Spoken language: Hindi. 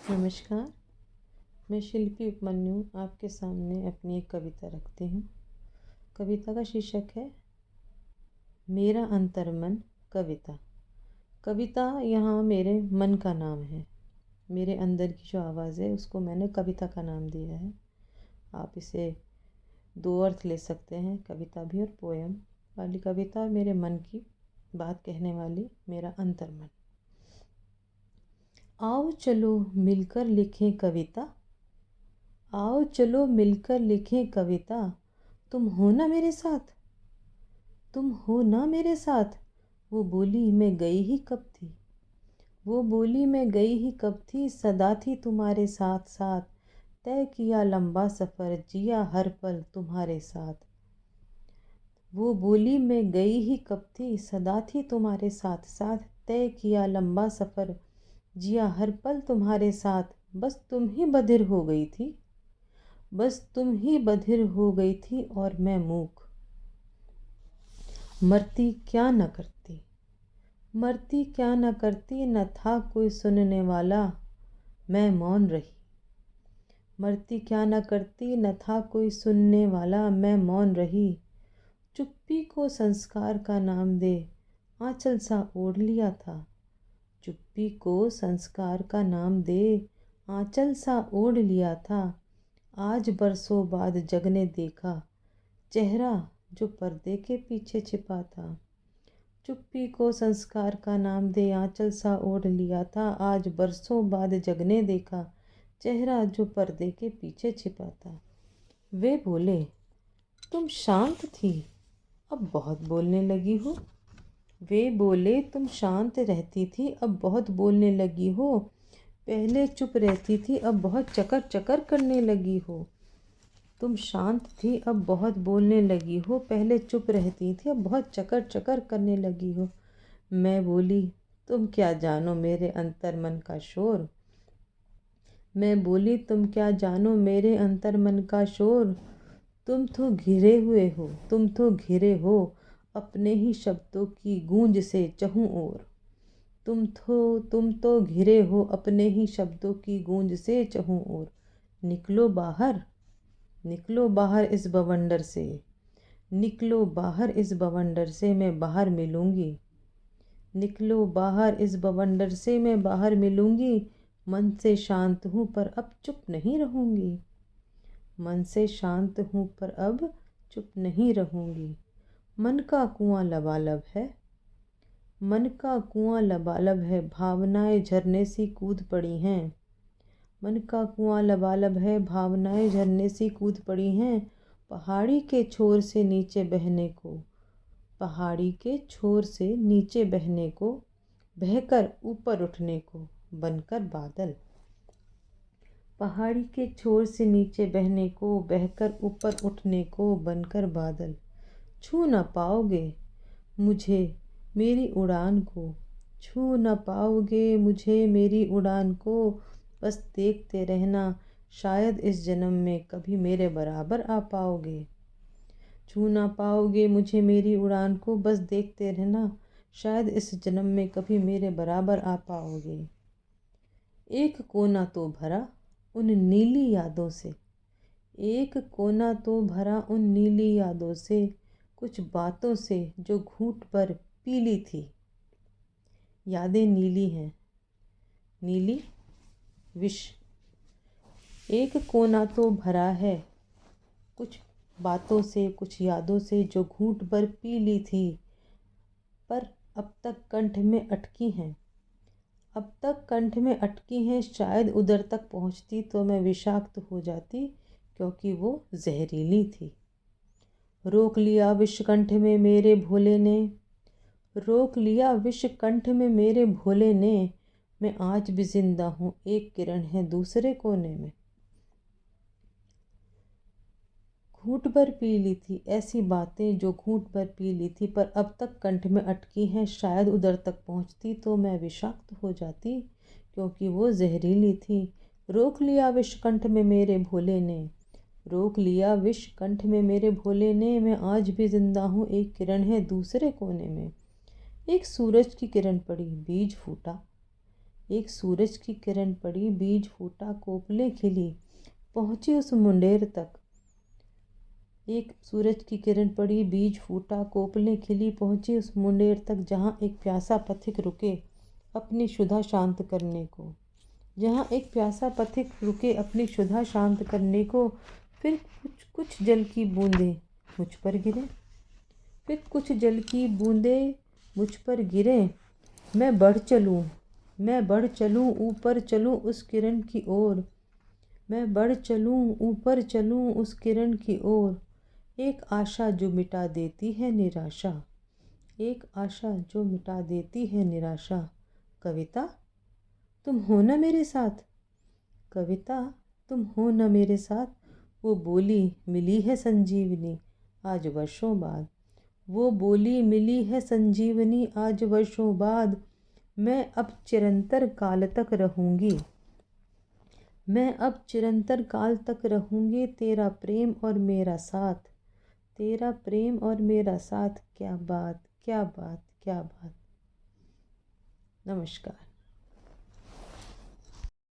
नमस्कार। मैं शिल्पी उपमन्यु आपके सामने अपनी एक कविता रखती हूँ। कविता का शीर्षक है मेरा अंतर्मन कविता। कविता यहाँ मेरे मन का नाम है। मेरे अंदर की जो आवाज़ है उसको मैंने कविता का नाम दिया है। आप इसे दो अर्थ ले सकते हैं, कविता भी और पोयम वाली कविता और मेरे मन की बात कहने वाली मेरा अंतर्मन। आओ चलो मिलकर लिखें कविता, आओ चलो मिलकर लिखें कविता। तुम हो ना मेरे साथ, तुम हो ना मेरे साथ। वो बोली मैं गई ही कब थी, वो बोली मैं गई ही कब थी। सदा थी तुम्हारे साथ साथ, तय किया लंबा सफ़र, जिया हर पल तुम्हारे साथ। वो बोली मैं गई ही कब थी, सदा थी तुम्हारे साथ साथ, तय किया लंबा सफ़र, जिया हर पल तुम्हारे साथ। बस तुम ही बधिर हो गई थी, बस तुम ही बधिर हो गई थी और मैं मूक। मरती क्या न करती, मरती क्या न करती, न था कोई सुनने वाला, मैं मौन रही। मरती क्या न करती, न था कोई सुनने वाला, मैं मौन रही। चुप्पी को संस्कार का नाम दे, आंचल सा ओढ़ लिया था। चुप्पी को संस्कार का नाम दे, आंचल सा ओढ़ लिया था। आज बरसों बाद जगने देखा, चेहरा जो पर्दे के पीछे छिपा था। चुप्पी को संस्कार का नाम दे, आंचल सा ओढ़ लिया था। आज बरसों बाद जगने देखा, चेहरा जो पर्दे के पीछे छिपा था। वे बोले तुम शांत थी, अब बहुत बोलने लगी हो। वे बोले तुम शांत रहती थी, अब बहुत बोलने लगी हो। पहले चुप रहती थी, अब बहुत चकर चकर करने लगी हो। तुम शांत थी, अब बहुत बोलने लगी हो। पहले चुप रहती थी, अब बहुत चकर चकर करने लगी हो। मैं बोली तुम क्या जानो मेरे अंतर्मन का शोर। मैं बोली तुम क्या जानो मेरे अंतर्मन का शोर। तुम तो घिरे हुए हो, तुम तो घिरे हो अपने ही शब्दों की गूंज से चहुं ओर। तुम तो घिरे हो अपने ही शब्दों की गूंज से चहुं ओर। निकलो बाहर, निकलो बाहर इस बवंडर से, निकलो बाहर इस बवंडर से, मैं बाहर मिलूंगी। निकलो बाहर इस बवंडर से, मैं बाहर मिलूंगी। मन से शांत हूँ पर अब चुप नहीं रहूंगी। मन से शांत हूँ पर अब चुप नहीं रहूंगी। मन का कुआं लबालब है, मन का कुआं लबालब है, भावनाएं झरने सी कूद पड़ी हैं। मन का कुआं लबालब है, भावनाएं झरने सी कूद पड़ी हैं। पहाड़ी के छोर से नीचे बहने को, पहाड़ी के छोर से नीचे बहने को, बहकर ऊपर उठने को बनकर बादल। पहाड़ी के छोर से नीचे बहने को, बहकर ऊपर उठने को बनकर बादल। छू न पाओगे मुझे मेरी उड़ान को, छू न पाओगे मुझे मेरी उड़ान को। बस देखते रहना, शायद इस जन्म में कभी मेरे बराबर आ पाओगे। छू न पाओगे मुझे मेरी उड़ान को, बस देखते रहना, शायद इस जन्म में कभी मेरे बराबर आ पाओगे। एक कोना तो भरा उन नीली यादों से, एक कोना तो भरा उन नीली यादों से, कुछ बातों से जो घूंट पर पीली थी। यादें नीली हैं, नीली विष। एक कोना तो भरा है कुछ बातों से, कुछ यादों से जो घूंट पर पीली थी, पर अब तक कंठ में अटकी हैं, अब तक कंठ में अटकी हैं। शायद उधर तक पहुंचती तो मैं विषाक्त हो जाती, क्योंकि वो जहरीली थी। रोक लिया विष कंठ में मेरे भोले ने, रोक लिया विष कंठ में मेरे भोले ने। मैं आज भी जिंदा हूँ, एक किरण है दूसरे कोने में। घूंट पर पी ली थी ऐसी बातें जो घूंट पर पी ली थी, पर अब तक कंठ में अटकी हैं। शायद उधर तक पहुंचती तो मैं विषाक्त हो जाती, क्योंकि वो जहरीली थी। रोक लिया विष कंठ में मेरे भोले ने, रोक लिया विष कंठ में मेरे भोले ने। मैं आज भी जिंदा हूँ, एक किरण है दूसरे कोने में। एक सूरज की किरण पड़ी, बीज फूटा, एक सूरज की किरण पड़ी, बीज फूटा, कोपलें खिली, पहुँची उस मुंडेर तक। एक सूरज की किरण पड़ी, बीज फूटा, कोपलें खिली, पहुँची उस मुंडेर तक, जहाँ एक प्यासा पथिक रुके अपनी क्षुधा शांत करने को। जहाँ एक प्यासा पथिक रुके अपनी क्षुधा शांत करने को। फिर कुछ कुछ जल की बूंदें मुझ पर गिरे, फिर कुछ जल की बूंदें मुझ पर गिरे। मैं बढ़ चलूँ, मैं बढ़ चलूँ, ऊपर चलूँ उस किरण की ओर। मैं बढ़ चलूँ, ऊपर चलूँ उस किरण की ओर। एक आशा जो मिटा देती है निराशा, एक आशा जो मिटा देती है निराशा। कविता तुम हो ना मेरे साथ, कविता तुम हो ना मेरे साथ। वो बोली मिली है संजीवनी आज वर्षों बाद, वो बोली मिली है संजीवनी आज वर्षों बाद। मैं अब चिरंतर काल तक रहूँगी, मैं अब चिरंतर काल तक रहूँगी। तेरा प्रेम और मेरा साथ, तेरा प्रेम और मेरा साथ। क्या बात, क्या बात, क्या बात। नमस्कार।